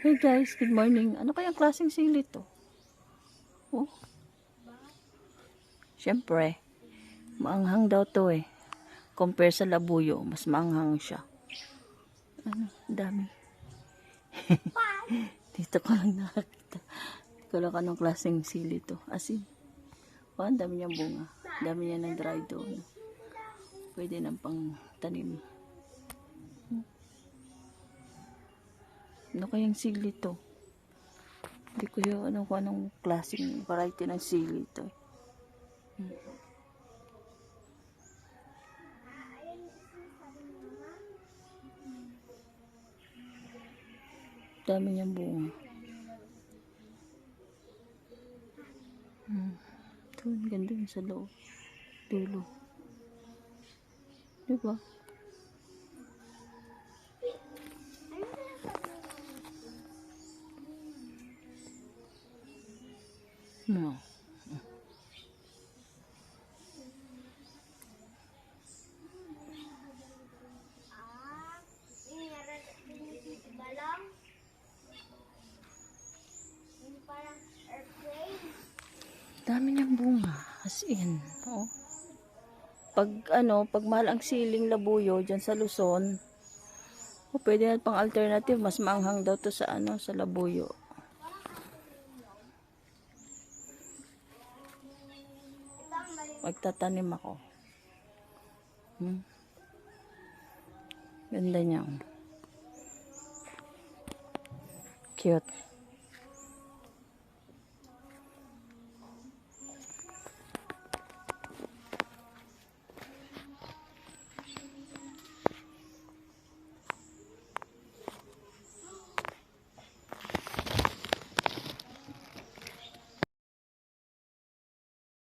Hey guys, good morning. Ano kayang klaseng sili to? Oh, syempre, maanghang daw to eh. Compare sa labuyo, mas maanghang siya. Ano, dami. Dito ko lang nakakita. Dito ko lang anong klaseng sili to. Asin. Oh, ang dami niyang bunga. Dami niya ng dry doon. Pwede nang pang tanim. Ano kayang sili to? Hindi ko yung ano kung anong klaseng variety ng sili to. Dami niyang bunga. Ito, ang ganda yung sa loob. Dulo. Diba? No. Dami niyang bunga. As in, oh. Pag mahal ang siling labuyo diyan sa Luzon, pwede na pang alternative, mas maanghang daw to sa sa labuyo. Magtatanim ako. Ganda niya. Cute.